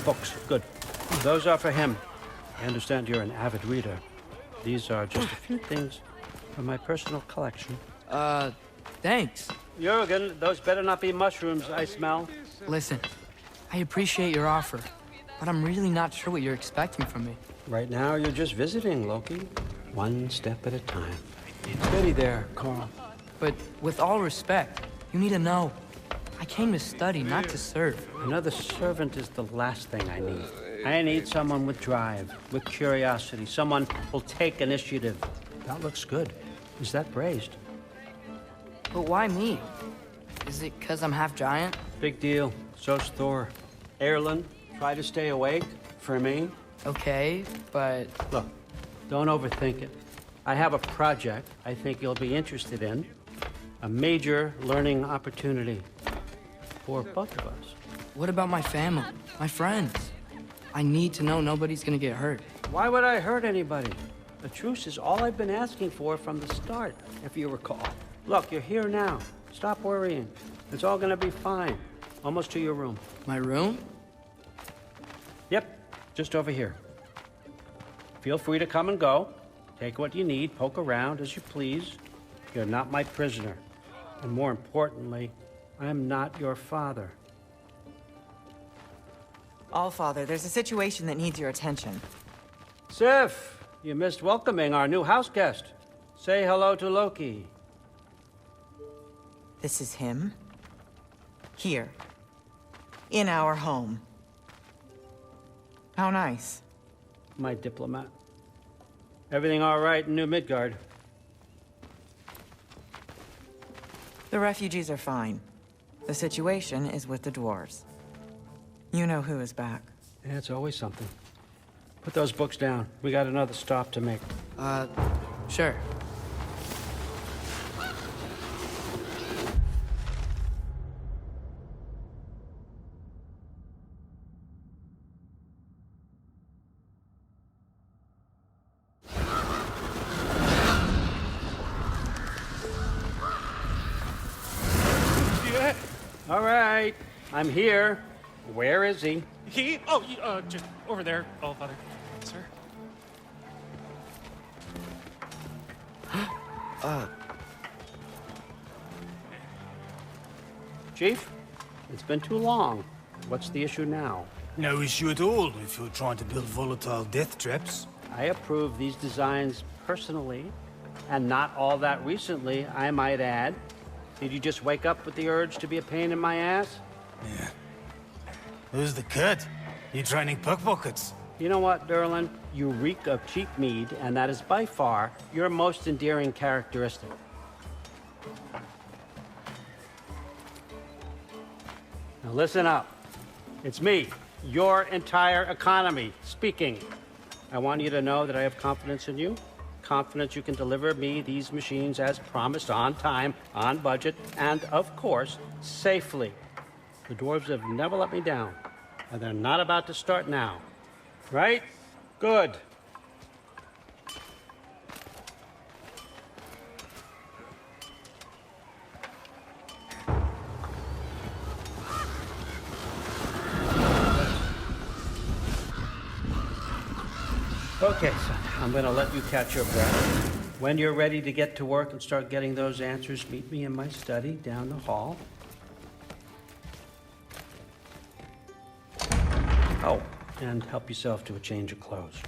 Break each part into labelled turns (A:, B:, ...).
A: books. Good. Those are for him. I understand you're an avid reader. These are just a few things from my personal collection.
B: Thanks.
A: Jurgen, those better not be mushrooms I smell.
B: Listen, I appreciate your offer, but I'm really not sure what you're expecting from me.
A: Right now, you're just visiting, Loki. One step at a time. Steady there, Carl.
B: But with all respect, you need to know, I came to study, not to serve.
A: Another servant is the last thing I need. I need someone with drive, with curiosity, someone who'll take initiative. That looks good. Is that braised?
B: But why me? Is it because I'm half giant?
A: Big deal. So's Thor. Erlen, try to stay awake for me.
B: Okay, but...
A: Look, don't overthink it. I have a project I think you'll be interested in. A major learning opportunity for both of us.
B: What about my family, my friends? I need to know nobody's gonna get hurt.
A: Why would I hurt anybody? A truce is all I've been asking for from the start, if you recall. Look, you're here now. Stop worrying. It's all gonna be fine. Almost to your room.
B: My room?
A: Yep, just over here. Feel free to come and go. Take what you need, poke around as you please. You're not my prisoner. And more importantly, I'm not your father.
C: Allfather, there's a situation that needs your attention.
A: Sif, you missed welcoming our new house guest. Say hello to Loki.
C: This is him. Here. In our home. How nice.
A: My diplomat. Everything all right in New Midgard?
C: The refugees are fine. The situation is with the dwarves. You know who is back.
A: Yeah, it's always something. Put those books down. We got another stop to make.
B: Sure.
A: All right, I'm here. Where is he?
D: He? Oh, just over there, Allfather. Sir?
A: Chief, it's been too long. What's the issue now?
E: No issue at all if you're trying to build volatile death traps.
A: I approve these designs personally, and not all that recently, I might add. Did you just wake up with the urge to be a pain in my ass?
E: Yeah. Who's the cut? You training pickpockets?
A: You know what, Derlin? You reek of cheap mead, and that is by far your most endearing characteristic. Now listen up. It's me, your entire economy, speaking. I want you to know that I have confidence in you. Confidence you can deliver me these machines as promised, on time, on budget, and of course, safely. The dwarves have never let me down, and they're not about to start now. Right? Good. Okay, son, I'm gonna let you catch your breath. When you're ready to get to work and start getting those answers, meet me in my study down the hall. Oh, and help yourself to a change of clothes.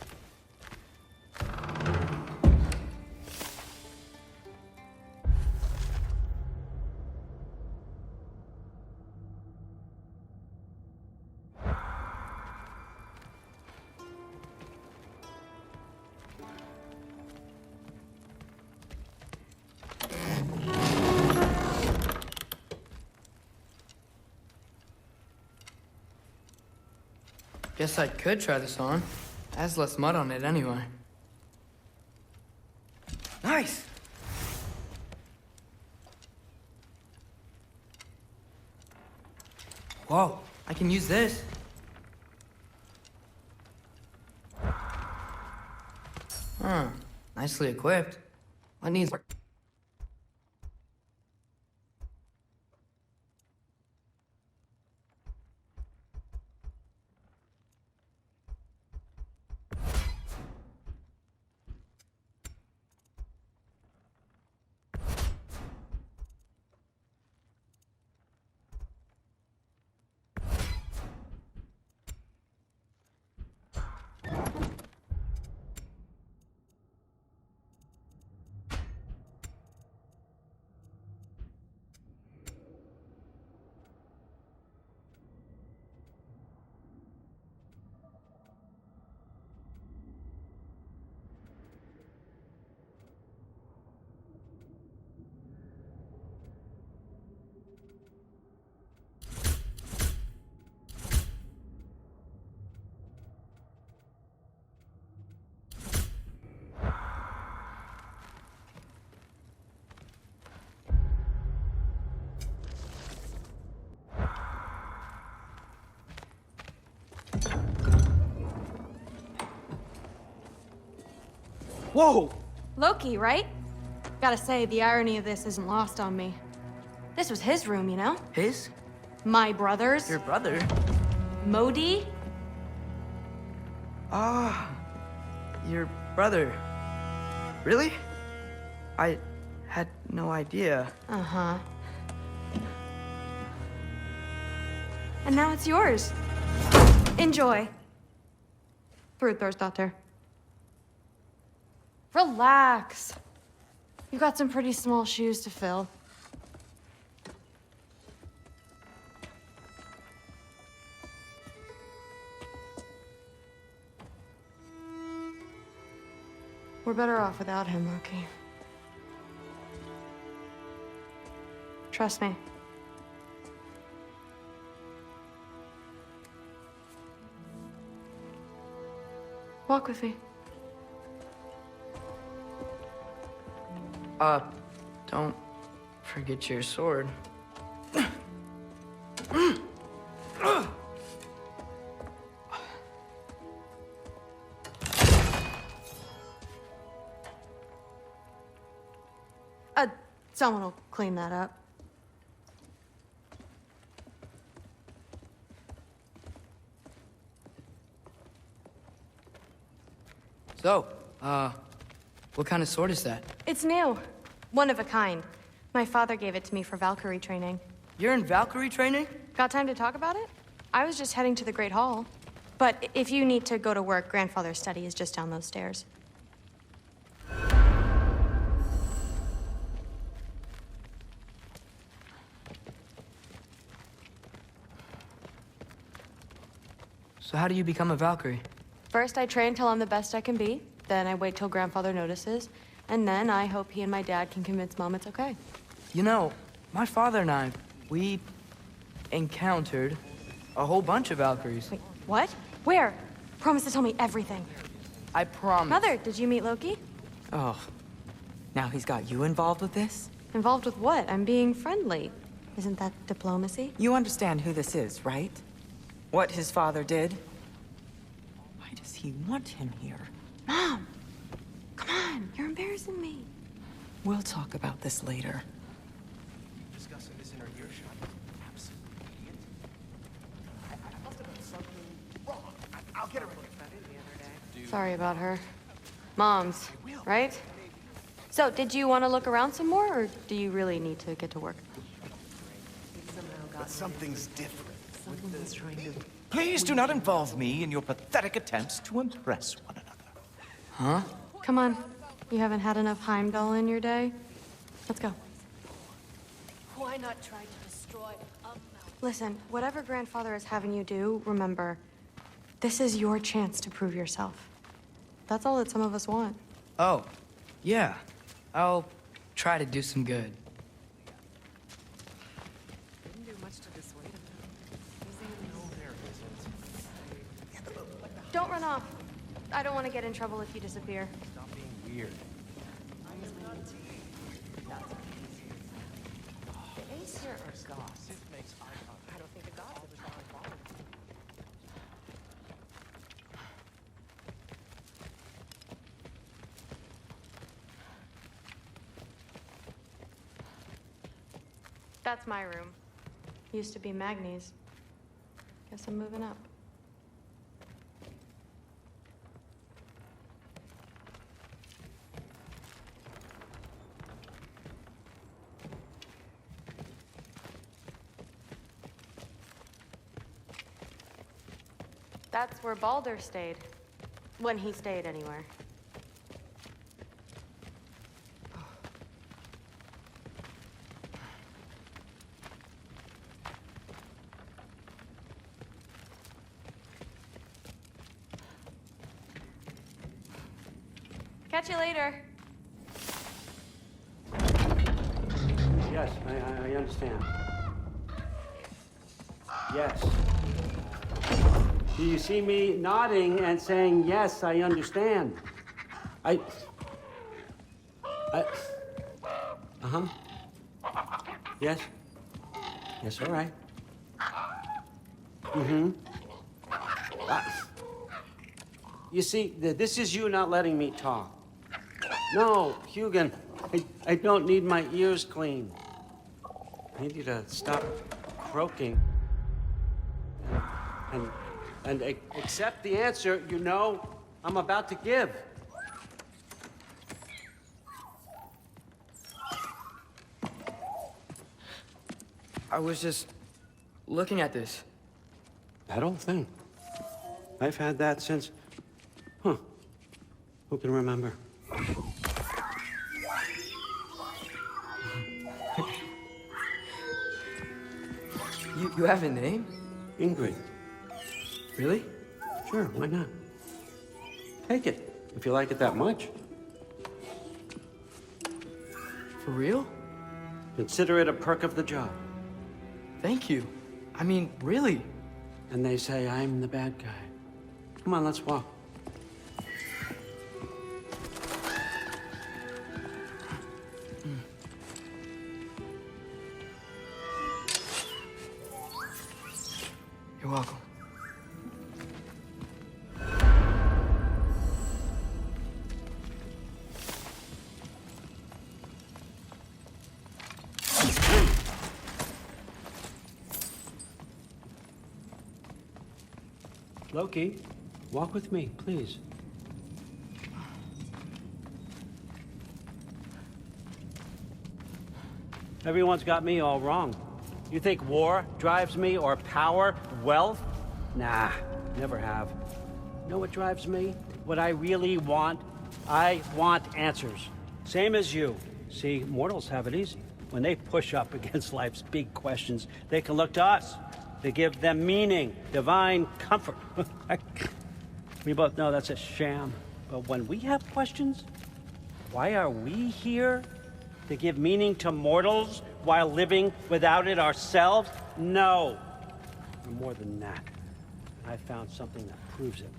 B: Guess I could try this on. Has less mud on it anyway. Nice! Whoa, I can use this. Huh, nicely equipped. What needs work? Whoa!
F: Loki, right? Gotta say, the irony of this isn't lost on me. This was his room, you know?
B: His?
F: My brother's.
B: Your brother?
F: Modi?
B: Ah, your brother. Really? I had no idea.
F: Uh-huh. And now it's yours. Enjoy. Daughter. Relax. You've got some pretty small shoes to fill. We're better off without him, Loki. Trust me. Walk with me.
B: Don't forget your sword.
F: Someone will clean that up.
B: So, what kind of sword is that?
F: It's new. One of a kind. My father gave it to me for Valkyrie training.
B: You're in Valkyrie training?
F: Got time to talk about it? I was just heading to the Great Hall. But if you need to go to work, Grandfather's study is just down those stairs.
B: So how do you become a Valkyrie?
F: First, I train till I'm the best I can be. Then I wait till Grandfather notices. And then I hope he and my dad can convince Mom it's okay.
B: You know, my father and I, we encountered a whole bunch of Valkyries.
F: Wait, what? Where? Promise to tell me everything.
B: I promise.
F: Mother, did you meet Loki?
C: Oh, now he's got you involved with this?
F: Involved with what? I'm being friendly. Isn't that diplomacy?
C: You understand who this is, right? What his father did? Why does he want him here?
F: Mom! Come on, you're embarrassing me.
C: We'll talk about this later.
G: Discussing this in our earshot. Absolute idiot. I must have done something wrong. I'll get her.
F: Sorry about her. Mom's, right? So, did you want to look around some more, or do you really need to get to work?
G: But something's different. Please do not involve me in your pathetic attempts to impress one another.
B: Huh?
F: Come on. You haven't had enough Heimdall in your day? Let's go.
H: Why not try to destroy a mountain?
F: Listen, whatever Grandfather is having you do, remember, this is your chance to prove yourself. That's all that some of us want.
B: Oh, yeah. I'll try to do some good.
F: Don't run off. I don't want to get in trouble if you disappear.
G: Stop being weird.
F: That's my room. Used to be Magni's. Guess I'm moving up. That's where Baldur stayed. When he stayed anywhere. Catch you later.
A: Yes, I understand. Yes. Do you see me nodding and saying, yes, I understand? Uh-huh. Yes. Yes, all right. Mm-hmm. You see, this is you not letting me talk. No, Hugin, I don't need my ears cleaned. I need you to stop croaking and accept the answer you know I'm about to give.
B: I was just looking at this.
A: That old thing. I've had that since... Huh. Who can remember?
B: You have a name?
A: Ingrid.
B: Really?
A: Sure, why not? Take it, if you like it that much.
B: For real?
A: Consider it a perk of the job.
B: Thank you. I mean, really.
A: And they say I'm the bad guy. Come on, let's walk.
B: You're welcome.
A: Loki, walk with me, please. Everyone's got me all wrong. You think war drives me, or power, wealth? Nah, never have. You know what drives me? What I really want? I want answers. Same as you. See, mortals have it easy. When they push up against life's big questions, they can look to us to give them meaning, divine comfort. We both know that's a sham. But when we have questions, why are we here? To give meaning to mortals while living without it ourselves? No. We're more than that. I found something that proves it.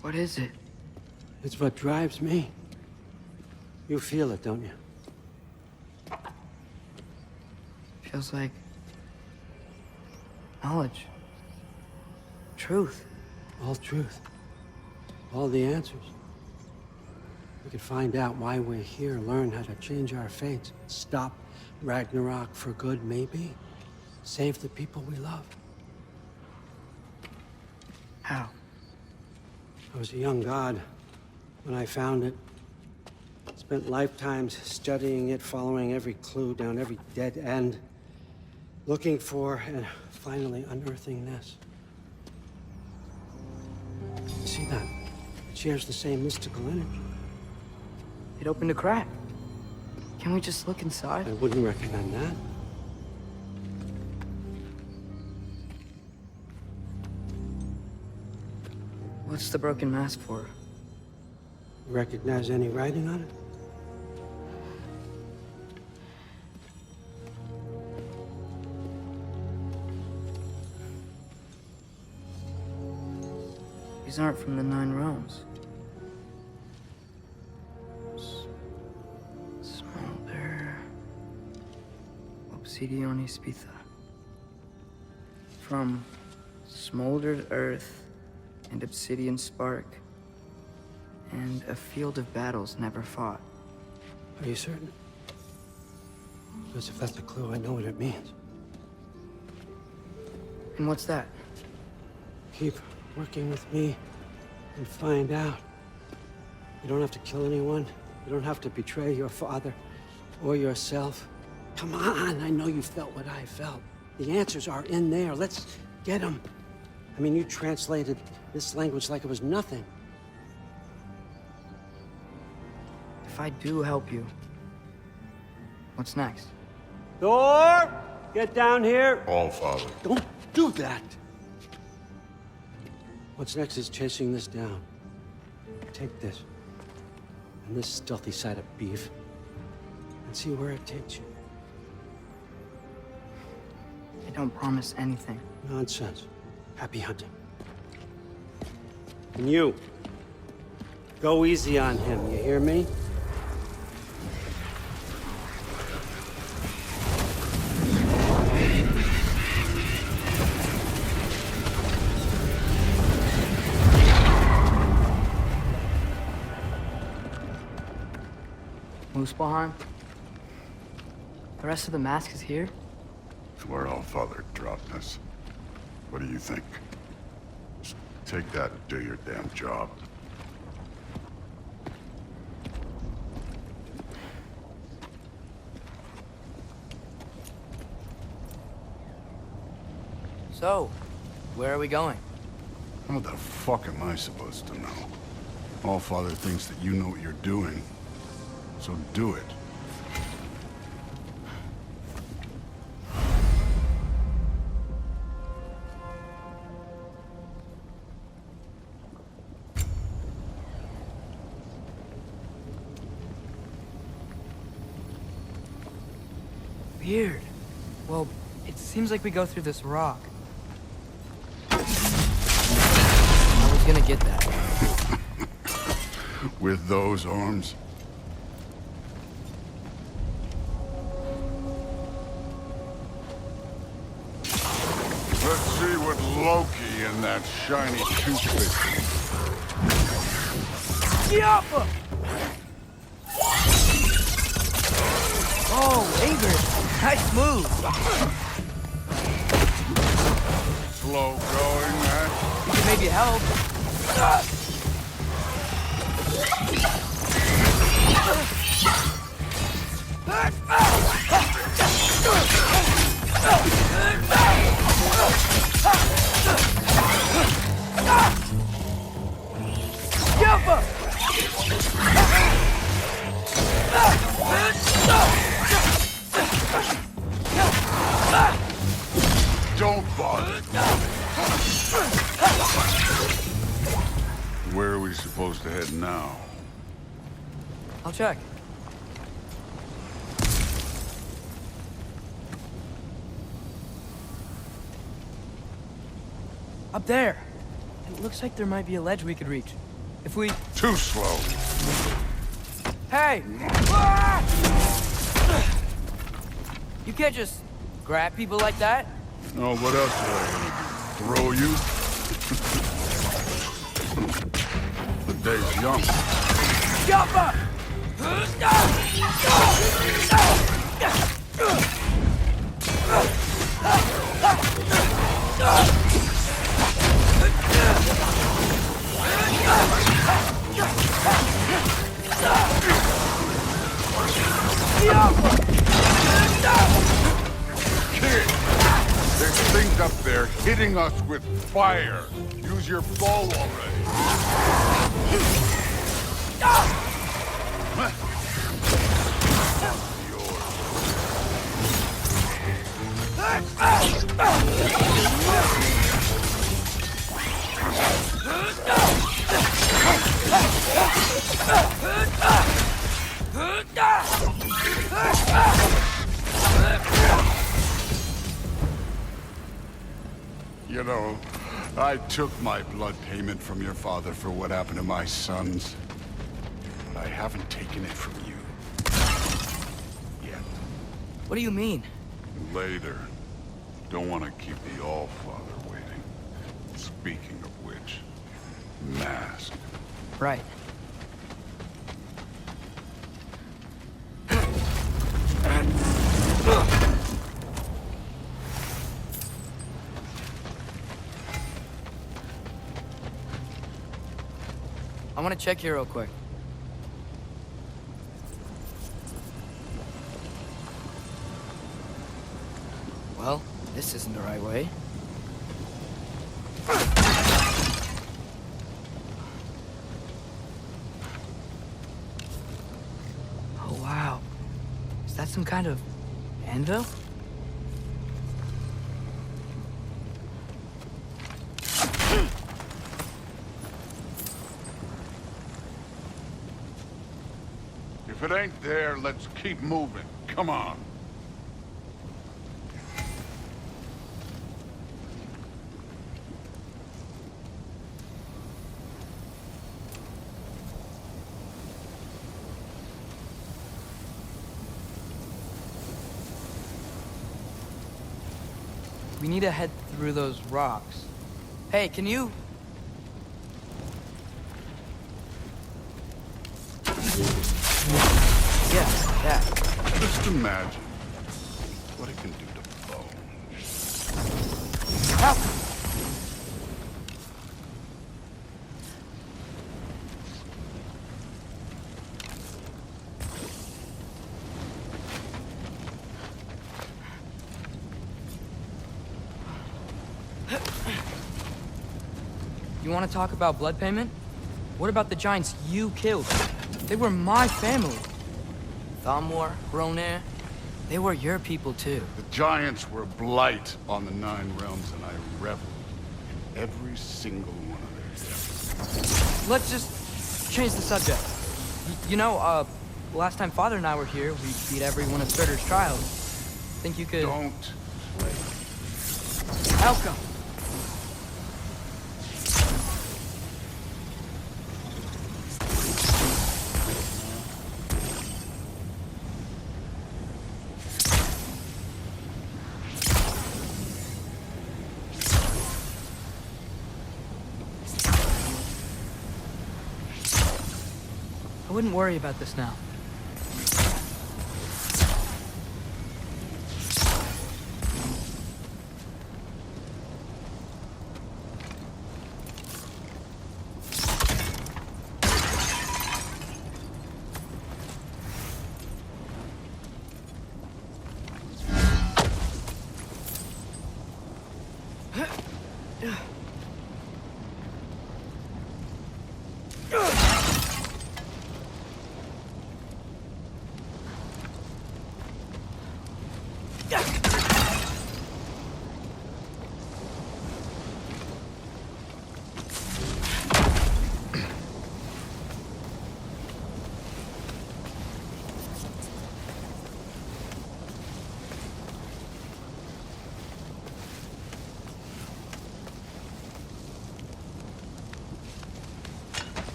B: What is it?
A: It's what drives me. You feel it, don't you?
B: Feels like knowledge. Truth.
A: All truth. All the answers. We could find out why we're here, learn how to change our fates, stop Ragnarök for good, maybe. Save the people we love.
B: How?
A: I was a young god when I found it. Spent lifetimes studying it, following every clue down every dead end, looking for and finally unearthing this. You see that? It shares the same mystical energy.
B: It opened a crack. Can we just look inside?
A: I wouldn't recommend that.
B: What's the broken mask for?
A: Recognize any writing on it?
B: These aren't from the Nine Realms. Smolder. Obsidione Spitha. From smoldered earth and obsidian spark, and a field of battles never fought.
A: Are you certain? Because if that's a clue, I know what it means.
B: And what's that?
A: Keep working with me and find out. You don't have to kill anyone. You don't have to betray your father or yourself. Come on, I know you felt what I felt. The answers are in there. Let's get them. I mean, you translated this language like it was nothing.
B: If I do help you, what's next?
A: Thor, get down here.
I: All, Father.
A: Don't do that. What's next is chasing this down. Take this and this stealthy side of beef and see where it takes you.
B: I don't promise anything.
A: Nonsense. Happy hunting. And you, go easy on him, you hear me?
B: Muspelheim? The rest of the mask is here?
I: It's where Allfather dropped us. What do you think? Just take that and do your damn job.
B: So, where are we going?
I: How the fuck am I supposed to know? Allfather thinks that you know what you're doing, so do it.
B: Weird. Well, it seems like we go through this rock. I was gonna get that.
I: With those arms? Let's see what Loki and that shiny toothpick.
B: Yappa! Oh, Ingrid! Nice move!
I: Slow going, man.
B: You can maybe help. Yappa!
I: Don't bother. Where are we supposed to head now?
B: I'll check. Up there. It looks like there might be a ledge we could reach. If we...
I: Too slow.
B: Hey! You can't just grab people like that.
I: Oh, what else did I throw you? The day's young.
B: Yappa!
I: Kid! There's things up there hitting us with fire. Use your bow already. You know, I took my blood payment from your father for what happened to my sons. But I haven't taken it from you. Yet.
B: What do you mean?
I: Later. Don't want to keep the Allfather waiting. Speaking of which, mask.
B: Right. I want to check here real quick. Well, this isn't the right way. Oh, wow. Is that some kind of anvil?
I: If it ain't there, let's keep moving. Come on.
B: We need to head through those rocks. Hey, can you... Yeah, that.
I: Just imagine what it can do to bone.
B: Help! You want to talk about blood payment? What about the giants you killed? They were my family. Thamor, Ronir, they were your people too.
I: The giants were a blight on the 9 realms, and I reveled in every single one of their deaths.
B: Let's just change the subject. You know, last time Father and I were here, we beat every one of Surtur's trials. Think you could...
I: Don't play.
B: Elka! I wouldn't worry about this now.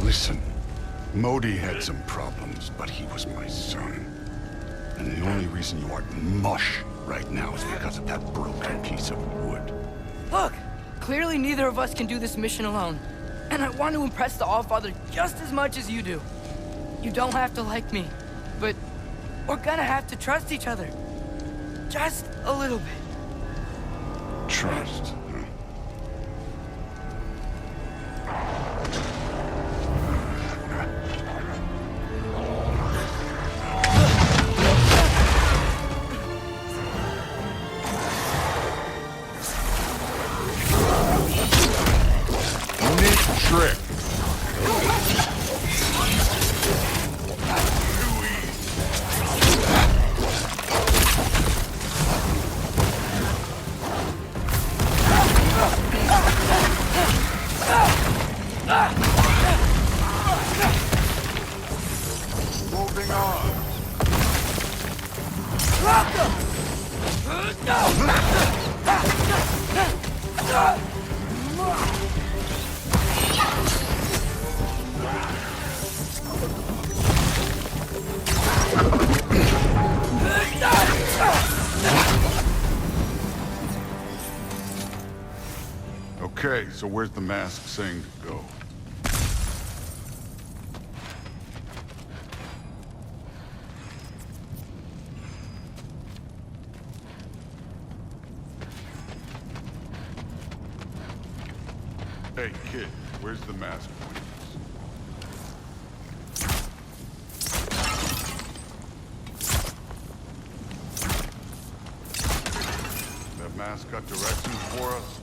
I: Listen, Modi had some problems, but he was my son. And the only reason you aren't mush right now is because of that broken piece of wood.
B: Look! Clearly neither of us can do this mission alone. And I want to impress the Allfather just as much as you do. You don't have to like me, but we're gonna have to trust each other. Just a little bit.
I: Trust, huh? Trick. Moving on. Okay, so where's the mask saying to go? Hey, kid, where's the mask pointing us? That mask got directions for us?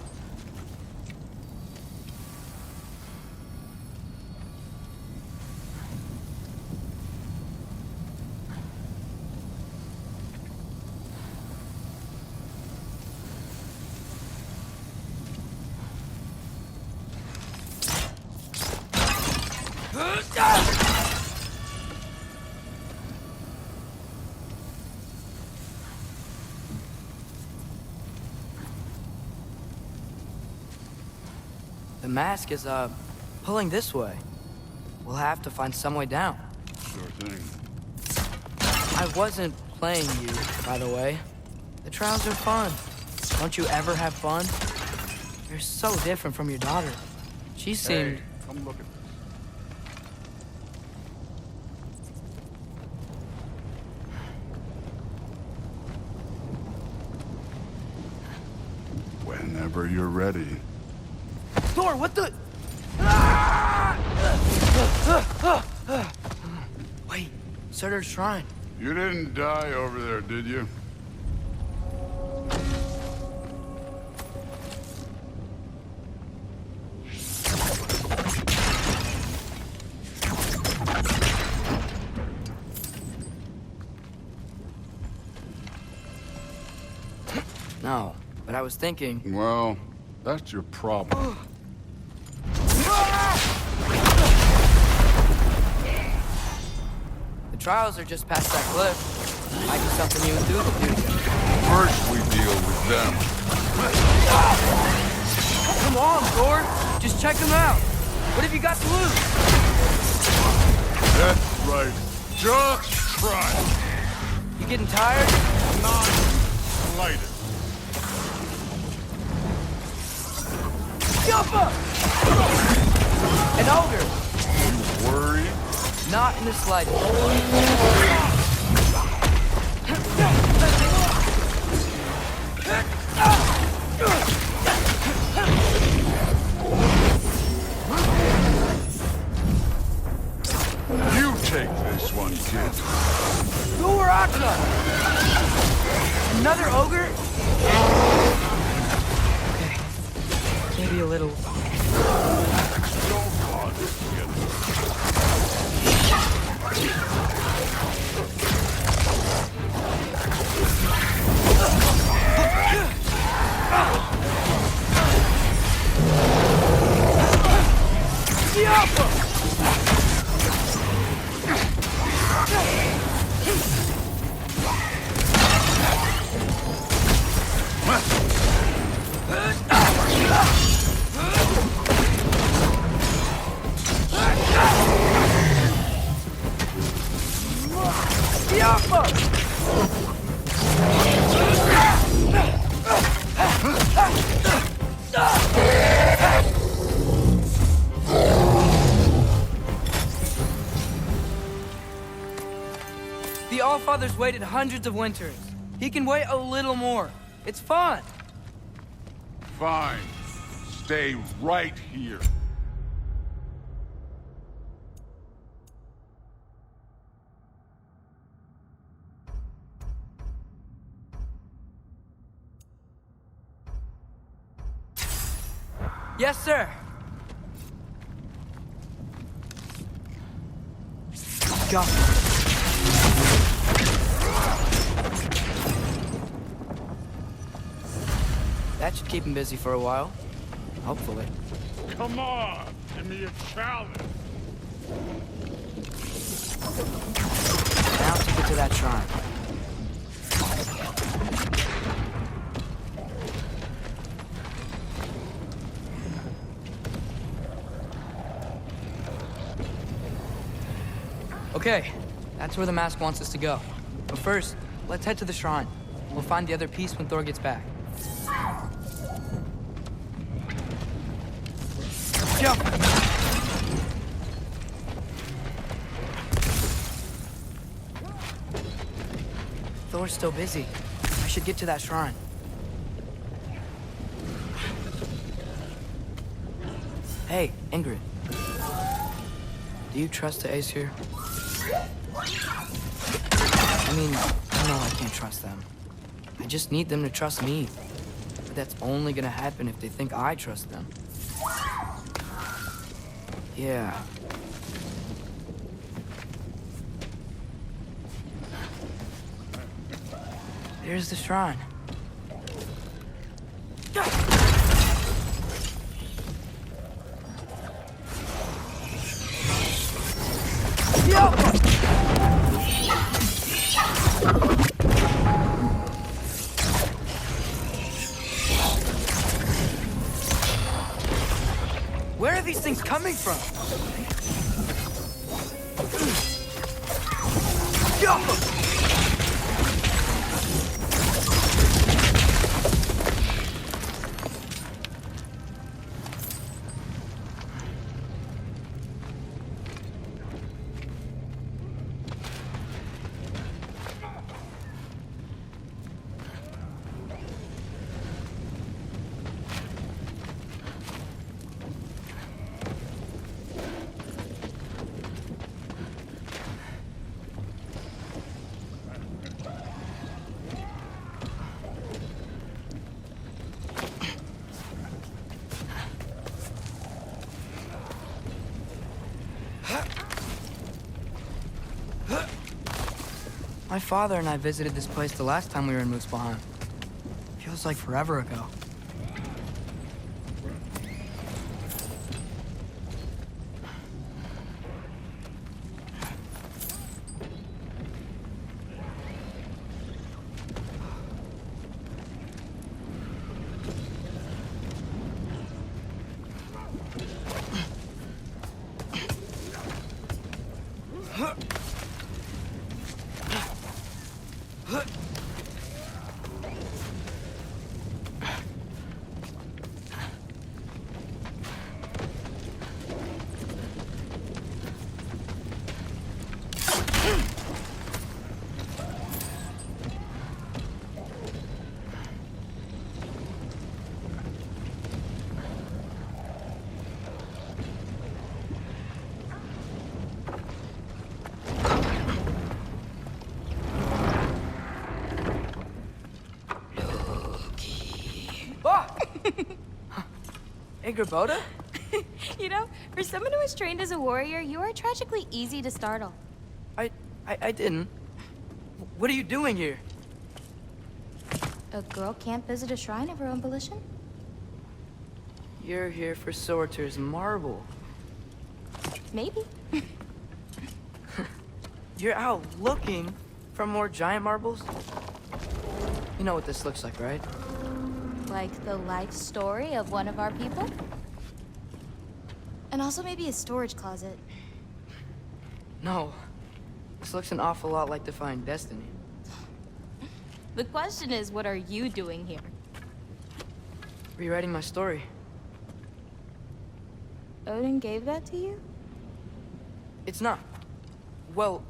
B: The mask is, pulling this way. We'll have to find some way down.
I: Sure thing.
B: I wasn't playing you, by the way. The trials are fun. Don't you ever have fun? You're so different from your daughter. She seemed...
I: Hey, come look at Whenever you're ready.
B: Thor, what the? Wait, Surtur's shrine.
I: You didn't die over there, did you?
B: No, but I was thinking...
I: Well, that's your problem.
B: The trials are just past that cliff. Might be something you and Duke will do.
I: First, we deal with them.
B: Come on, Thor. Just check them out. What have you got to lose?
I: That's right. Just try.
B: You getting tired?
I: Not slightest.
B: Jump up! An ogre.
I: You worried?
B: Not in the slightest.
I: You take this one, kid.
B: Who are Akna? Another ogre? Okay. Maybe a little. The Allfather's waited hundreds of winters. He can wait a little more. It's fun.
I: Fine. Stay right here.
B: Yes, sir. Go. That should keep him busy for a while. Hopefully.
I: Come on, give me a challenge.
B: Now to get to that shrine. Okay, that's where the mask wants us to go. But first, let's head to the shrine. We'll find the other piece when Thor gets back. Jump! Thor's still busy. I should get to that shrine. Hey, Ingrid. Do you trust the Aesir? I mean, I know I can't trust them. I just need them to trust me. But that's only gonna happen if they think I trust them. Yeah. There's the shrine. Where are these things coming from? My father and I visited this place the last time we were in Muspelheim. Feels like forever ago. Hey, Grabota?
J: You know, for someone who is trained as a warrior, you are tragically easy to startle.
B: I didn't. What are you doing here?
J: A girl can't visit a shrine of her own volition?
B: You're here for Sorter's marble.
J: Maybe.
B: You're out looking for more giant marbles? You know what this looks like, right?
J: Like the life story of one of our people? And also maybe a storage closet.
B: No. This looks an awful lot like Defying Destiny.
J: The question is, what are you doing here?
B: Rewriting my story.
J: Odin gave that to you?
B: It's not. Well,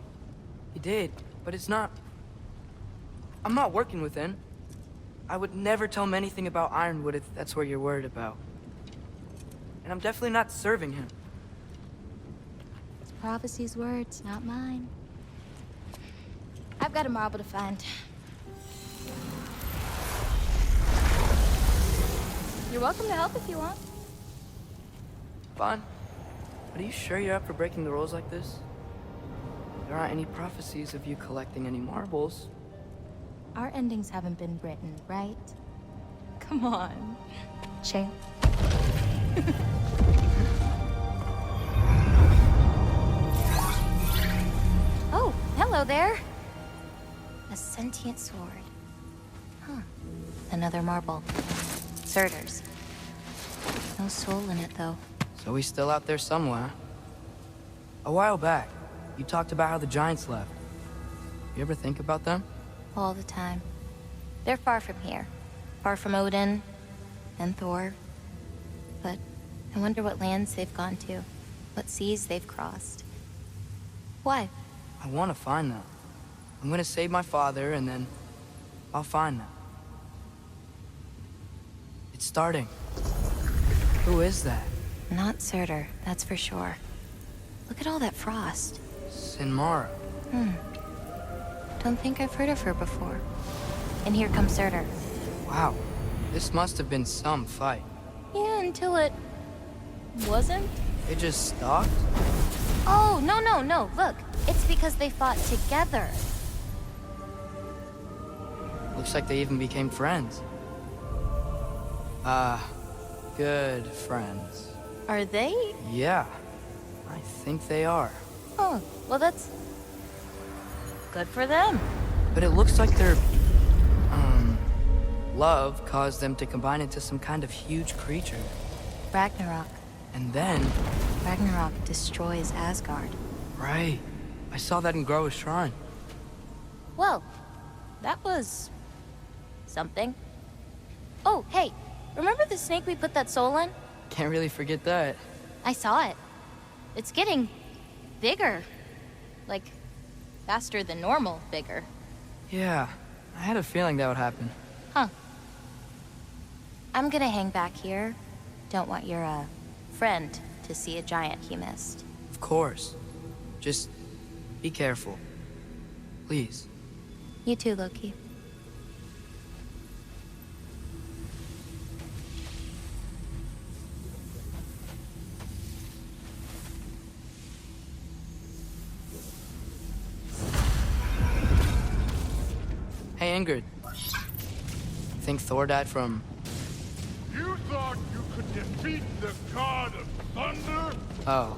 B: he did, but it's not. I'm not working with him. I would never tell him anything about Ironwood if that's what you're worried about. And I'm definitely not serving him.
J: It's prophecy's words, not mine. I've got a marble to find. You're welcome to help if you want.
B: Fine. But are you sure you're up for breaking the rules like this? There aren't any prophecies of you collecting any marbles.
J: Our endings haven't been written, right? Come on, champ. Oh, hello there. A sentient sword. Huh. Another marble. Surtur's. No soul in it, though.
B: So he's still out there somewhere. A while back, you talked about how the giants left. You ever think about them?
J: All the time. They're far from here. Far from Odin and Thor. But I wonder what lands they've gone to. What seas they've crossed. Why?
B: I want to find them. I'm gonna save my father, and then I'll find them. It's starting. Who is that?
J: Not Surtur, that's for sure. Look at all that frost.
B: Sinmara.
J: Don't think I've heard of her before. And here comes Surtur.
B: Wow. This must have been some fight.
J: Yeah, until it... wasn't?
B: It just stopped?
J: Oh, no. Look, it's because they fought together.
B: Looks like they even became friends. Good friends.
J: Are they?
B: Yeah, I think they are.
J: Oh, well that's... good for them.
B: But it looks like their, love caused them to combine into some kind of huge creature.
J: Ragnarok.
B: And then...
J: Ragnarok destroys Asgard.
B: Right. I saw that in Groa's shrine.
J: Well, that was... something. Oh, hey, remember the snake we put that soul in?
B: Can't really forget that.
J: I saw it. It's getting... bigger. Like, faster than normal bigger.
B: Yeah, I had a feeling that would happen.
J: Huh. I'm gonna hang back here. Don't want your, friend to see a giant he missed.
B: Of course. Just be careful. Please.
J: You too, Loki.
B: angered. Think Thor died from...
I: You thought you could defeat the god of thunder?
B: Oh.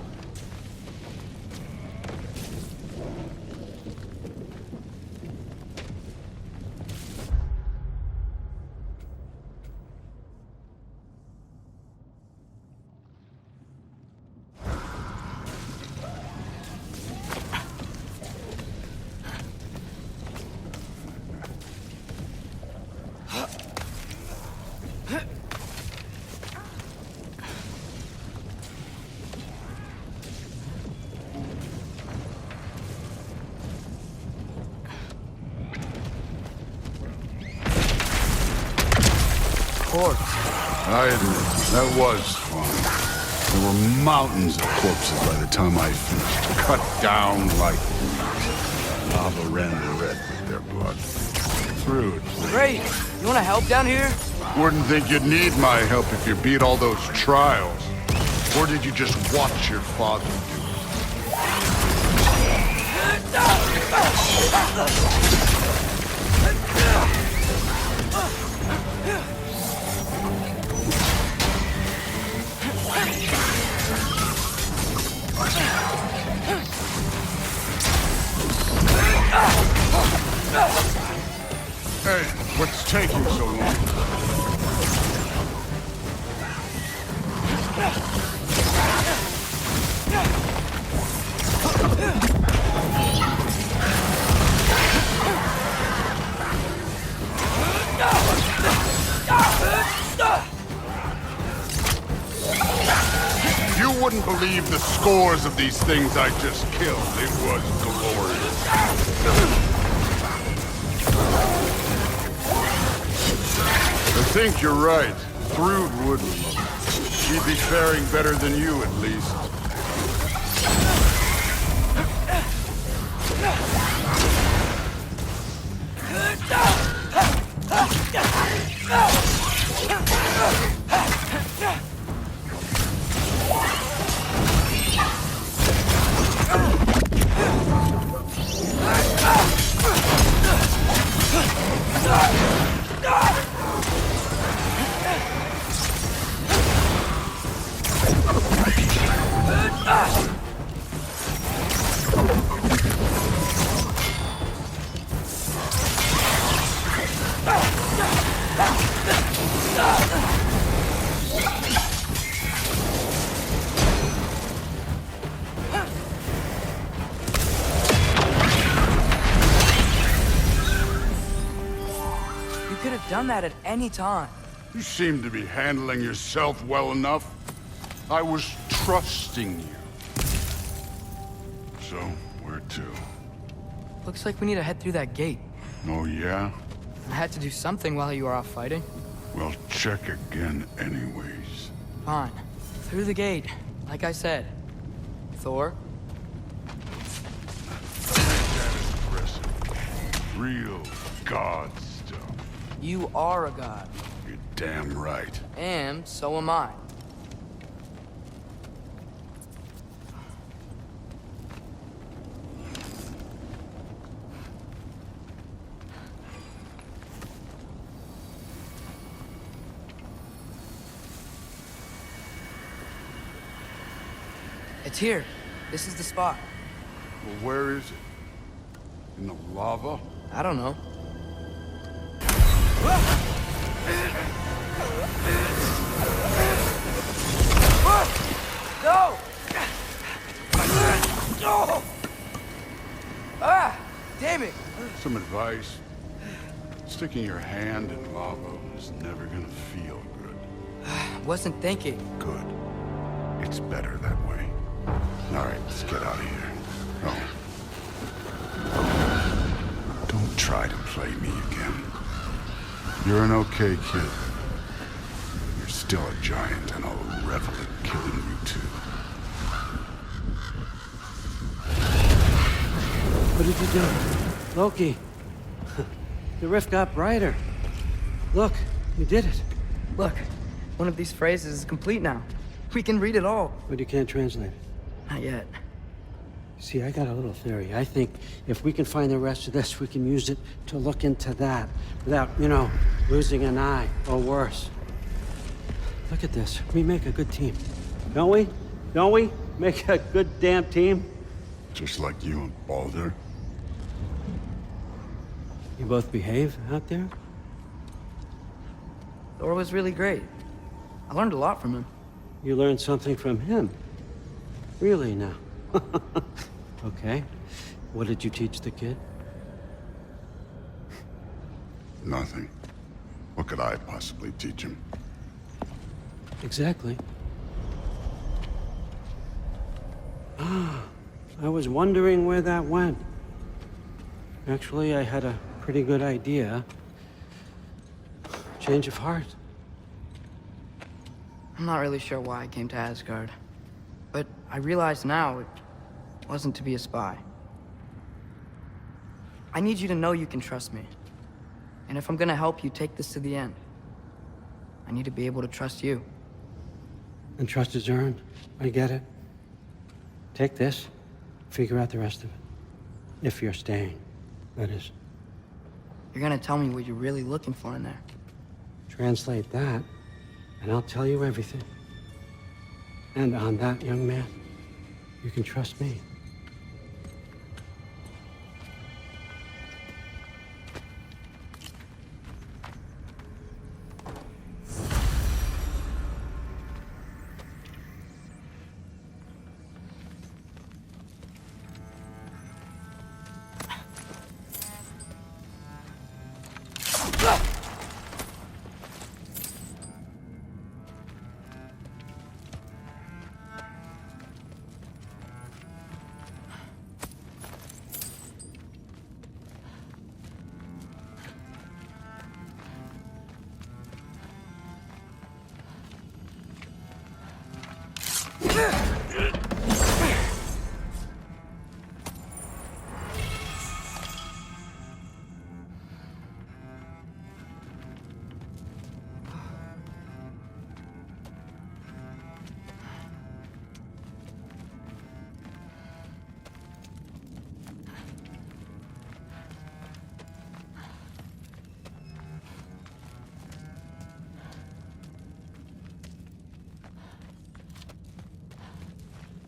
I: I admit, that was fun. There were mountains of corpses by the time I finished. Cut down like lava ran red with their blood. Through it.
B: Great! You wanna help down here?
I: Wouldn't think you'd need my help if you beat all those trials. Or did you just watch your father do Hey, what's taking so long? You wouldn't believe the scores of these things I just killed. It was glorious. I think you're right. Thrud wouldn't love it. She'd be faring better than you, at least.
B: Done that at any time.
I: You seem to be handling yourself well enough. I was trusting you. So, where to?
B: Looks like we need to head through that gate.
I: Oh, yeah?
B: I had to do something while you were off fighting.
I: Well, check again anyways.
B: Fine. Through the gate, like I said. Thor?
I: That is impressive. Real god stuff.
B: You are a god.
I: You're damn right.
B: And so am I. It's here. This is the spot.
I: Well, where is it? In the lava?
B: I don't know. No! No! Ah! Damn it!
I: Some advice. Sticking your hand in lava is never gonna feel good.
B: Wasn't thinking.
I: Good. It's better that way. All right, let's get out of here. Oh. Don't try to play me again. You're an okay kid. You're still a giant, and I'll revel in killing you too.
A: What did you do? Loki. The rift got brighter. Look, you did it.
B: Look, one of these phrases is complete now. We can read it all.
A: But you can't translate it.
B: Not yet.
A: See, I got a little theory. I think if we can find the rest of this, we can use it to look into that without, you know, losing an eye or worse. Look at this. We make a good team. Don't we? Don't we? Make a good damn team?
I: Just like you and Baldur.
A: You both behave out there?
B: Thor was really great. I learned a lot from him.
A: You learned something from him? Really now? Okay. What did you teach the kid?
I: Nothing. What could I possibly teach him?
A: Exactly. I was wondering where that went. Actually, I had a pretty good idea. Change of heart.
B: I'm not really sure why I came to Asgard. But I realize now it wasn't to be a spy. I need you to know you can trust me. And if I'm gonna help you take this to the end, I need to be able to trust you.
A: And trust is earned. I get it. Take this, figure out the rest of it. If you're staying, that is.
B: You're gonna tell me what you're really looking for in there.
A: Translate that, and I'll tell you everything. And on that, young man, you can trust me.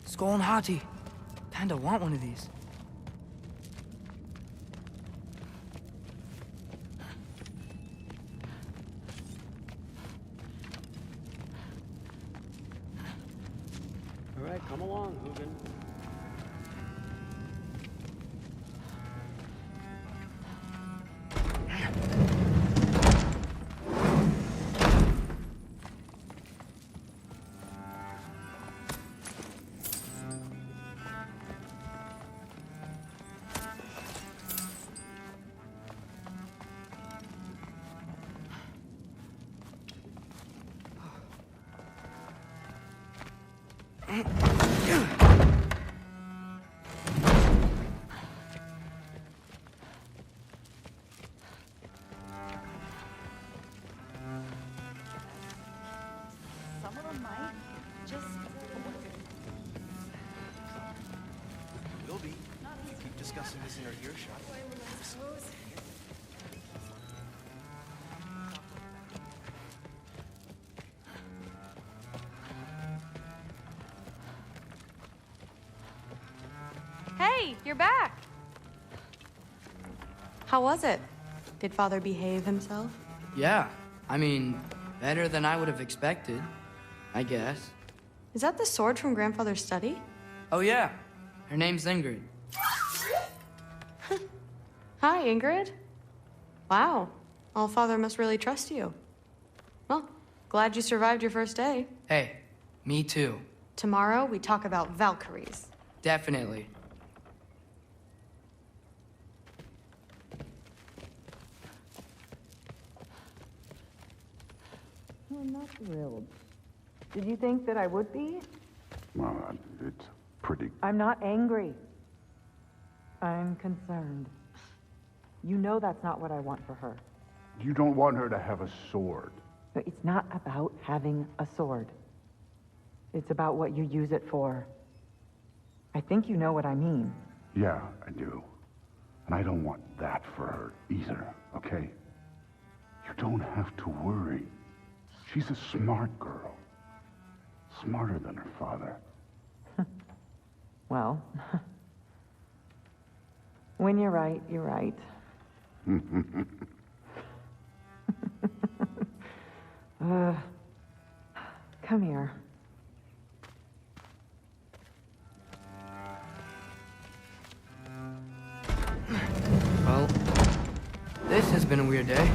B: Skull and Hati. Kinda want one of these.
A: All right, come along, Hugin.
G: Will be. You keep discussing this in our earshot.
F: Hey, you're back. How was it? Did Father behave himself?
B: Yeah, I mean, better than I would have expected, I guess.
F: Is that the sword from Grandfather's study?
B: Oh yeah, her name's Ingrid.
F: Hi, Ingrid. Wow, Allfather must really trust you. Well, glad you survived your first day.
B: Hey, me too.
F: Tomorrow, we talk about Valkyries.
B: Definitely.
C: I'm not thrilled. Did you think that I would be?
I: Well, it's pretty...
C: I'm not angry. I'm concerned. You know that's not what I want for her.
I: You don't want her to have a sword.
C: But it's not about having a sword. It's about what you use it for. I think you know what I mean.
I: Yeah, I do. And I don't want that for her either, okay? You don't have to worry. She's a smart girl. Smarter than her father.
C: Well, when you're right, you're right. Come here.
B: Well, this has been a weird day.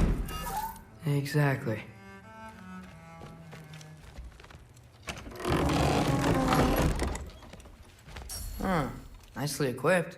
B: Exactly. Nicely equipped.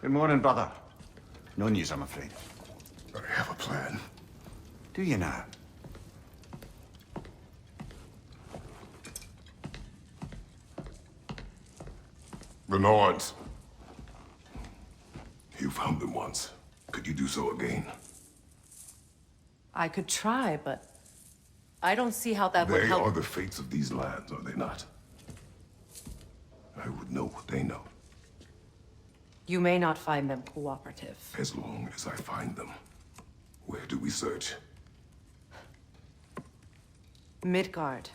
K: Good morning, brother. No news, I'm afraid.
I: I have a plan.
K: Do you now?
L: The Norns. You found them once. Could you do so again?
H: I could try, but I don't see how that would
L: They
H: help.
L: are the fates of these lands, are they not? I would know what they know,
H: You may not find them cooperative.
L: as long as I find them. Where do we search?
H: Midgard.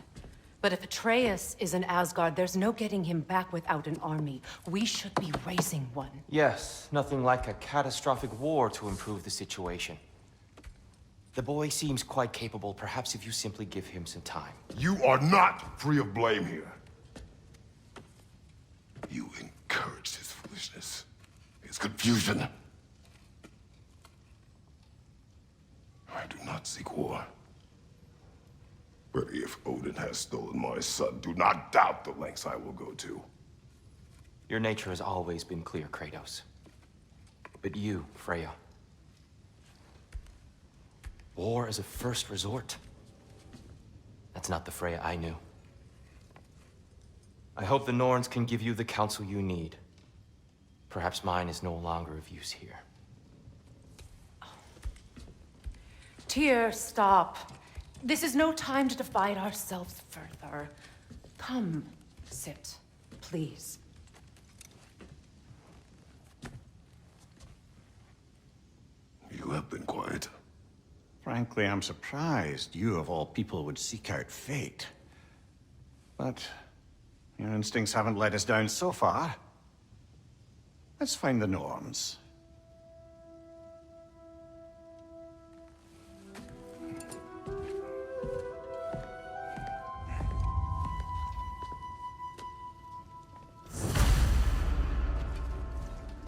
H: But if Atreus is in Asgard, there's no getting him back without an army. We should be raising one.
M: Yes, nothing like a catastrophic war to improve the situation. The boy seems quite capable. Perhaps if you simply give him some time.
L: You are not free of blame here. You encouraged his foolishness, his confusion. I do not seek war. But if Odin has stolen my son, do not doubt the lengths I will go to.
M: Your nature has always been clear, Kratos. But you, Freya. War as a first resort. That's not the Freya I knew. I hope the Norns can give you the counsel you need. Perhaps mine is no longer of use here.
H: Tyr, stop. This is no time to divide ourselves further. Come, sit, please.
L: You have been quiet.
K: Frankly, I'm surprised you, of all people, would seek out fate. But your instincts haven't let us down so far. Let's find the norms.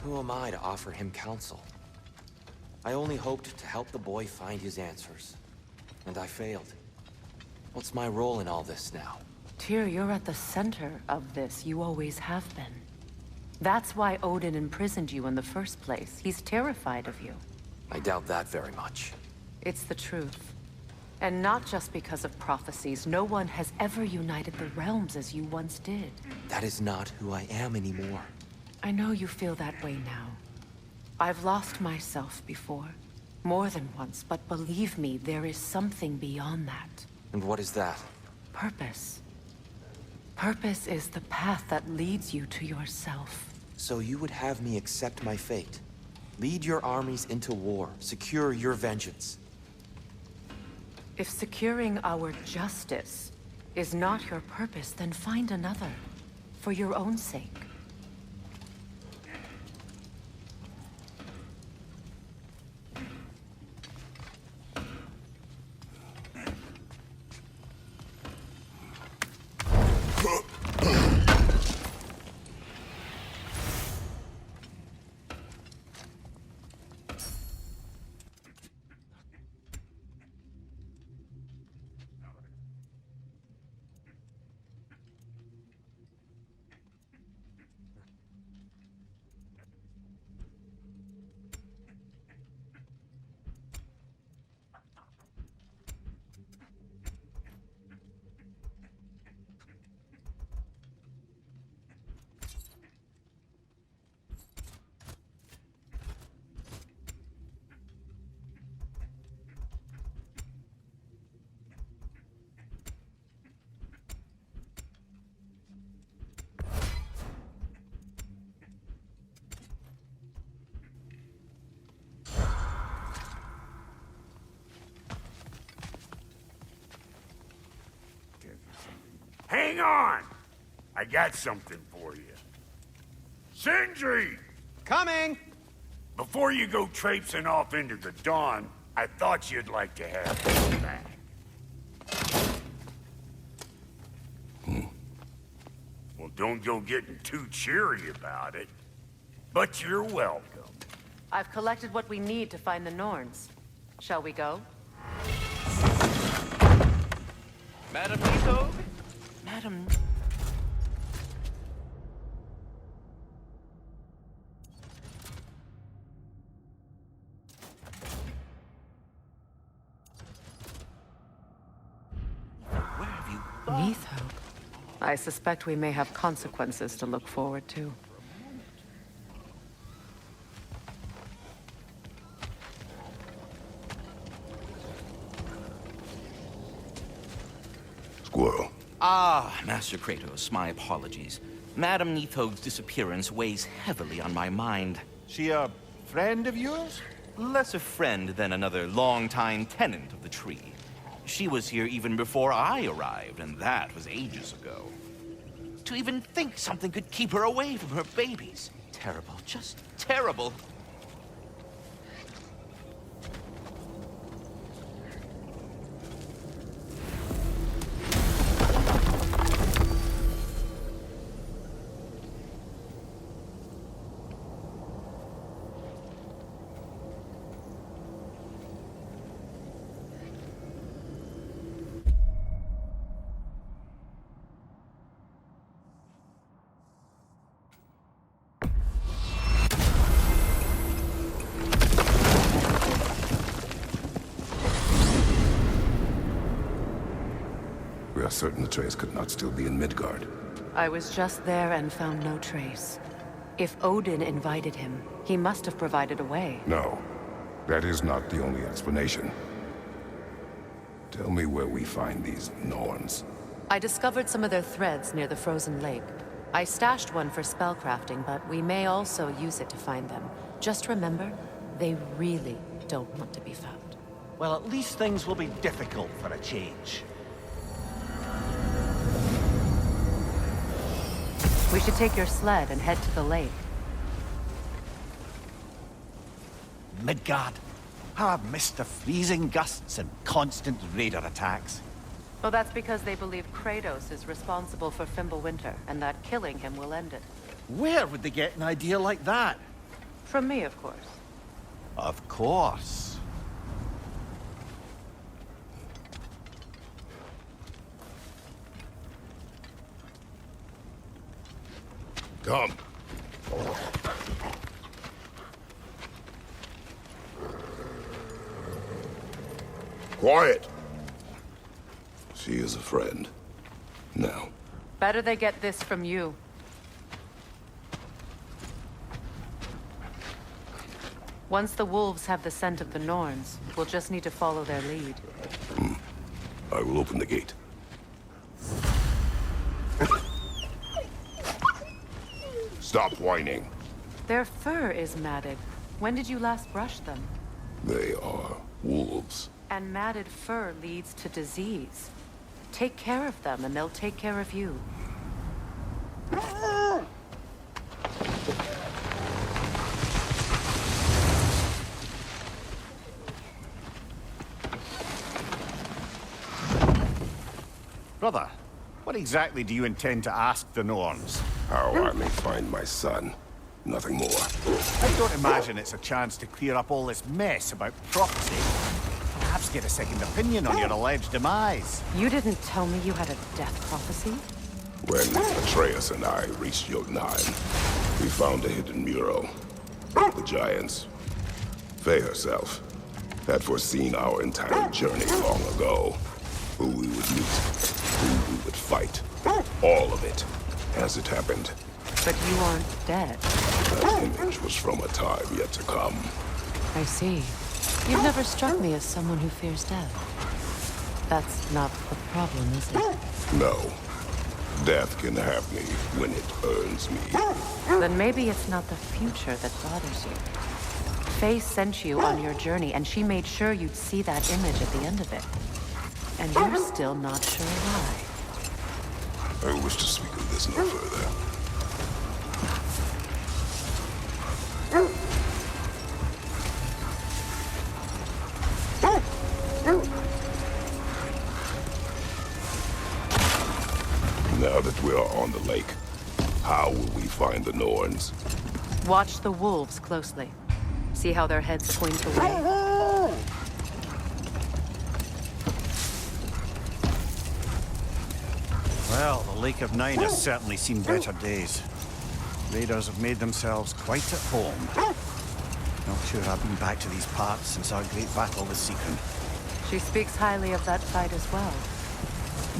M: Who am I to offer him counsel? I only hoped to help the boy find his answers. And I failed. What's my role in all this now?
H: Tyr, you're at the center of this. You always have been. That's why Odin imprisoned you in the first place. He's terrified of you.
M: I doubt that very much.
H: It's the truth. And not just because of prophecies. No one has ever united the realms as you once did.
M: That is not who I am anymore.
H: I know you feel that way now. I've lost myself before. More than once, but believe me, there is something beyond that.
M: And what is that?
H: Purpose. Purpose is the path that leads you to yourself.
M: So you would have me accept my fate? Lead your armies into war, secure your vengeance.
H: If securing our justice is not your purpose, then find another. For your own sake.
N: Hang on! I got something for you. Sindri!
G: Coming!
N: Before you go traipsing off into the dawn, I thought you'd like to have this back. Well, don't go getting too cheery about it. But you're welcome.
H: I've collected what we need to find the Norns. Shall we go?
G: Madam Nito?
H: Madam...
G: Where have you gone?
H: Neitho. I suspect we may have consequences to look forward to.
L: Squirrel.
G: Ah, Master Kratos, my apologies. Madam Neitho's disappearance weighs heavily on my mind.
K: She a friend of yours?
G: Less a friend than another longtime tenant of the tree. She was here even before I arrived, and that was ages ago. To even think something could keep her away from her babies. Terrible, just terrible.
L: We are certain Atreus could not still be in Midgard.
H: I was just there and found no trace. If Odin invited him, he must have provided a way.
L: No, that is not the only explanation. Tell me where we find these Norns.
H: I discovered some of their threads near the frozen lake. I stashed one for spellcrafting, but we may also use it to find them. Just remember, they really don't want to be found.
E: Well, at least things will be difficult for a change.
H: We should take your sled and head to the lake.
K: Midgard. How I've missed the freezing gusts and constant raider attacks.
H: Well, that's because they believe Kratos is responsible for Fimbulwinter, and that killing him will end it.
K: Where would they get an idea like that?
H: From me, of course.
K: Of course.
L: Come. Quiet. She is a friend. Now.
H: Better they get this from you. Once the wolves have the scent of the Norns, we'll just need to follow their lead.
L: I will open the gate. Stop whining.
H: Their fur is matted. When did you last brush them?
L: They are wolves.
H: And matted fur leads to disease. Take care of them, and they'll take care of you.
K: Brother, what exactly do you intend to ask the Norns?
L: How I may find my son. Nothing more.
K: I don't imagine it's a chance to clear up all this mess about prophecy. Perhaps get a second opinion on your alleged demise.
H: You didn't tell me you had a death prophecy?
L: When Atreus and I reached Jotunheim, we found a hidden mural. The giants, Faye herself, had foreseen our entire journey long ago. Who we would meet, who we would fight. All of it, as it happened.
H: But you aren't dead.
L: That image was from a time yet to come.
H: I see. You've never struck me as someone who fears death. That's not the problem, is it?
L: No. Death can have me when it earns me.
H: Then maybe it's not the future that bothers you. Faye sent you on your journey, and she made sure you'd see that image at the end of it. And you're still not sure why.
L: I wish to speak of this no further. Now that we are on the lake, how will we find the Norns?
H: Watch the wolves closely. See how their heads point away.
K: Well, the Lake of Nine has certainly seen better days. Raiders have made themselves quite at home. Not sure I've been back to these parts since our great battle with Seekron.
H: She speaks highly of that fight as well.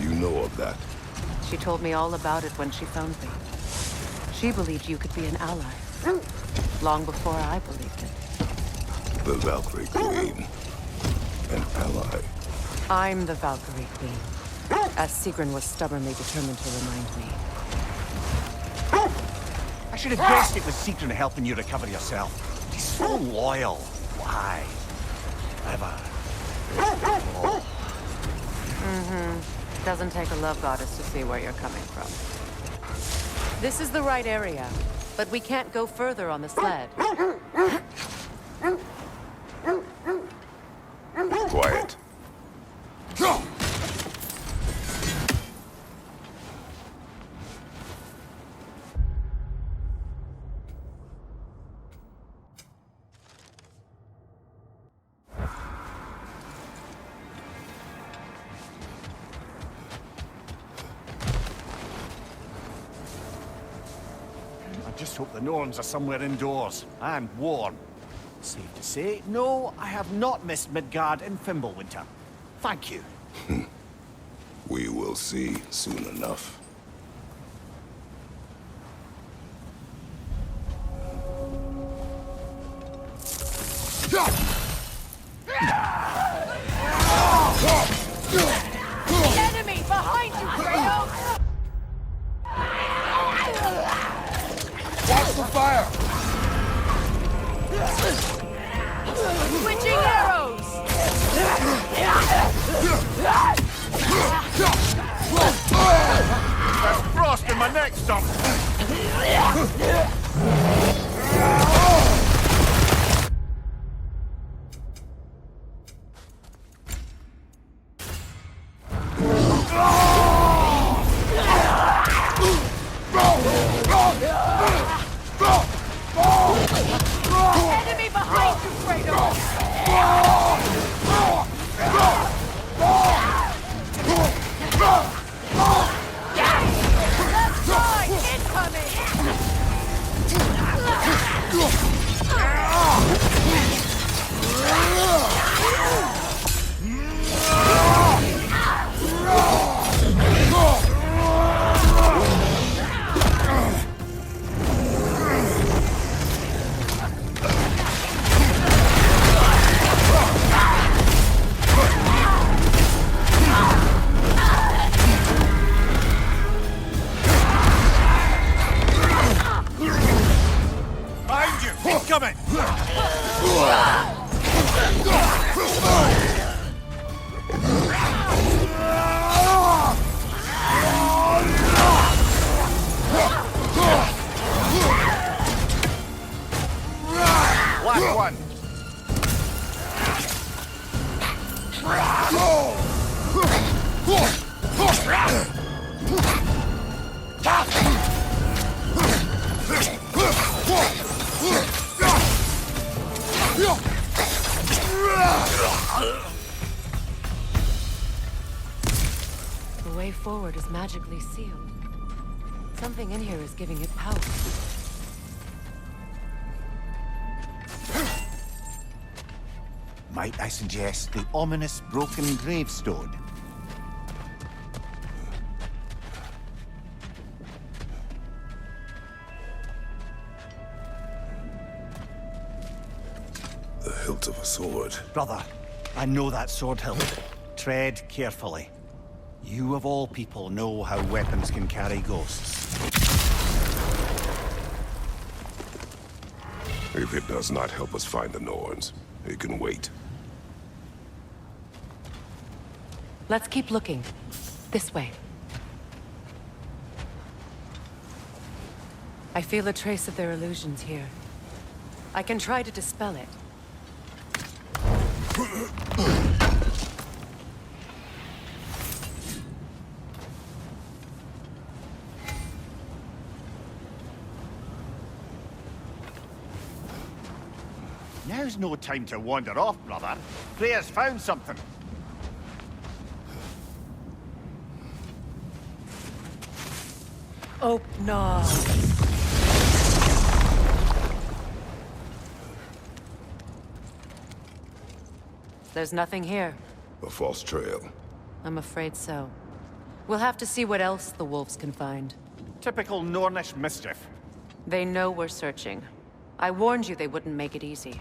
L: You know of that?
H: She told me all about it when she found me. She believed you could be an ally. Long before I believed it.
L: The Valkyrie Queen. An ally.
H: I'm the Valkyrie Queen. As Seekron was stubbornly determined to remind me.
K: I should have guessed it was Seekron helping you recover yourself. He's so loyal. Why? Clever.
H: Doesn't take a love goddess to see where you're coming from. This is the right area, but we can't go further on the sled.
L: Quiet. Go!
K: I just hope the Norns are somewhere indoors and warm. Safe to say, no, I have not missed Midgard in Fimbulwinter. Thank you.
L: We will see soon enough.
B: The enemy behind you, Kratos!
L: Watch the fire!
B: Switching arrows!
H: The way forward is magically sealed. Something in here is giving it power.
K: Might I suggest the ominous broken gravestone?
L: The hilt of a sword.
K: Brother, I know that sword hilt. Tread carefully. You of all people know how weapons can carry ghosts.
L: If it does not help us find the Norns, it can wait.
H: Let's keep looking. This way. I feel a trace of their illusions here. I can try to dispel it.
K: Now's no time to wander off, brother. Freya's found something.
H: Oh, no. There's nothing here.
L: A false trail.
H: I'm afraid so. We'll have to see what else the wolves can find.
K: Typical Nornish mischief.
H: They know we're searching. I warned you they wouldn't make it easy.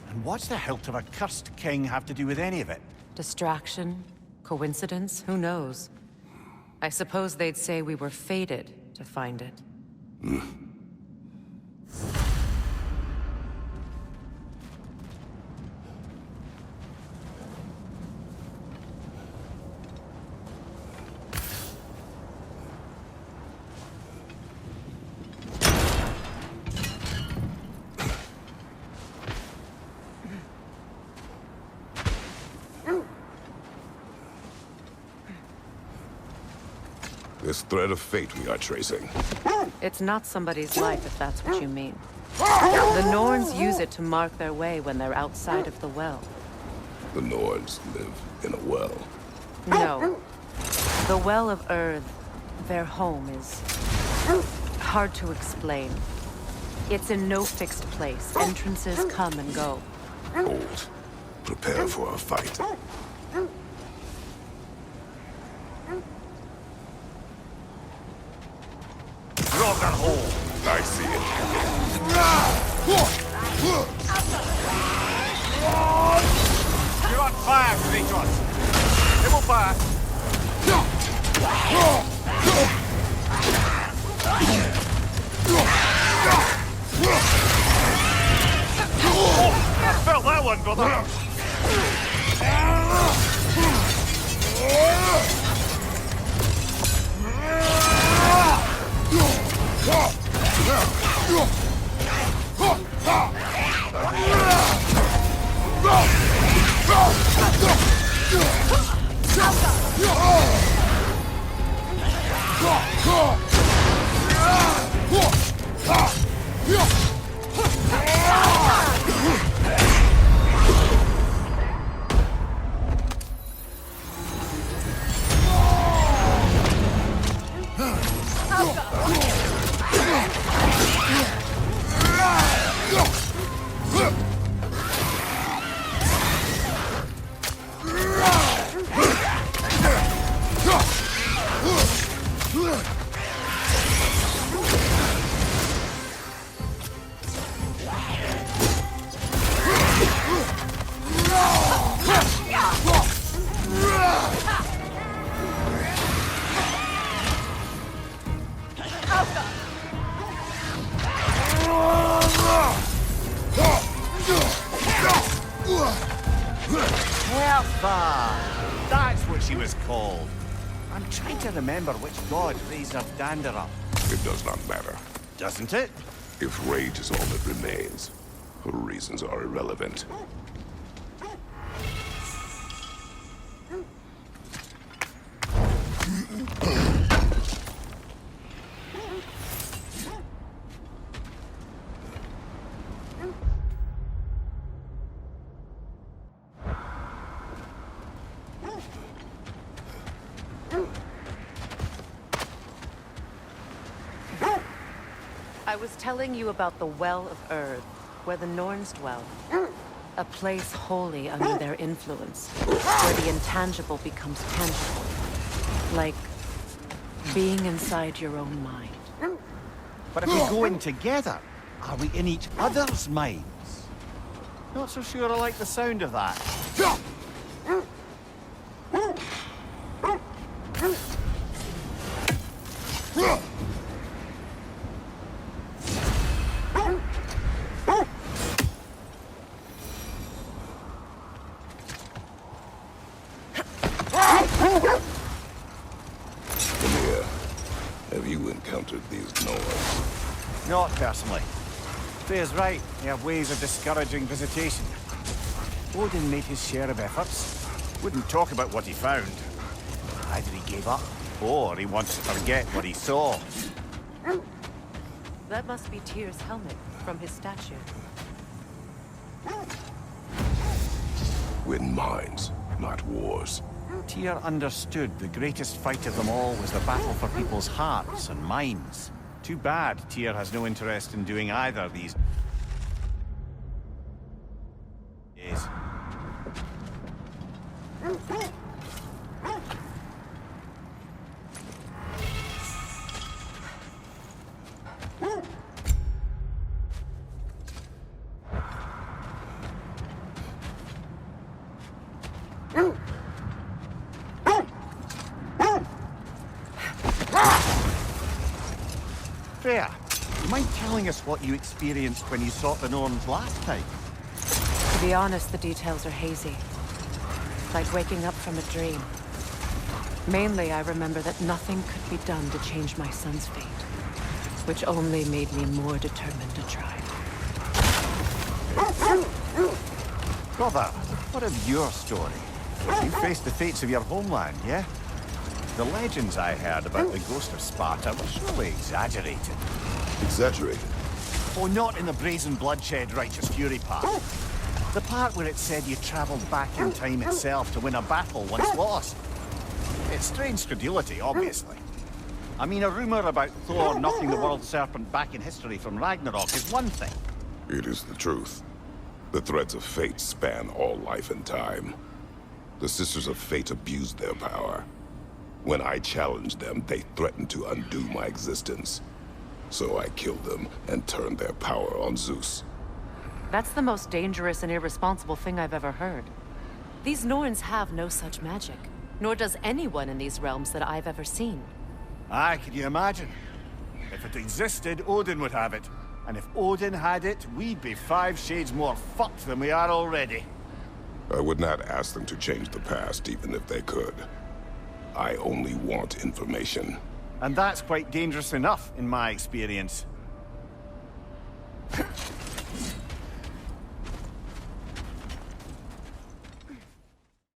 K: And what's the hilt of a cursed king have to do with any of it?
H: Distraction? Coincidence? Who knows? I suppose they'd say we were fated to find it.
L: This thread of fate we are tracing.
H: It's not somebody's life, if that's what you mean. The Norns use it to mark their way when they're outside of the well.
L: The Norns live in a well.
H: No. The Well of Earth, their home, is hard to explain. It's in no fixed place. Entrances come and go.
L: Hold. Prepare for a fight.
K: Roger hole.
L: I see it.
K: You're on fire, Kratos. It will fire. I felt that one, brother. That's what she was called. I'm trying to remember which god raised her dander up.
L: It does not matter.
K: Doesn't it?
L: If rage is all that remains, her reasons are irrelevant.
H: I was telling you about the Well of Earth, where the Norns dwell. A place wholly under their influence, where the intangible becomes tangible. Like being inside your own mind.
K: But if we go in together, are we in each other's minds? Not so sure I like the sound of that.
L: Have you encountered these Norns?
K: Not personally. Freya's right. They have ways of discouraging visitation. Odin made his share of efforts. Wouldn't talk about what he found. Either he gave up, or he wants to forget what he saw.
H: That must be Tyr's helmet from his statue.
L: Win minds, not wars.
K: Tyr understood the greatest fight of them all was the battle for people's hearts and minds. Too bad Tyr has no interest in doing either these days. Freya, you mind telling us what you experienced when you sought the Norns last time?
H: To be honest, the details are hazy. Like waking up from a dream. Mainly, I remember that nothing could be done to change my son's fate, which only made me more determined to try.
K: Brother, what of your story? You faced the fates of your homeland, yeah? The legends I heard about the ghost of Sparta were surely exaggerated.
L: Exaggerated?
K: Oh, not in the brazen bloodshed righteous fury part. The part where it said you traveled back in time itself to win a battle once lost. It's strange credulity, obviously. I mean, a rumor about Thor knocking the world serpent back in history from Ragnarok is one thing.
L: It is the truth. The threads of fate span all life and time. The Sisters of Fate abused their power. When I challenged them, they threatened to undo my existence. So I killed them and turned their power on Zeus.
H: That's the most dangerous and irresponsible thing I've ever heard. These Norns have no such magic, nor does anyone in these realms that I've ever seen.
K: Aye, can you imagine? If it existed, Odin would have it. And if Odin had it, we'd be 5 shades more fucked than we are already.
L: I would not ask them to change the past, even if they could. I only want information.
K: And that's quite dangerous enough, in my experience.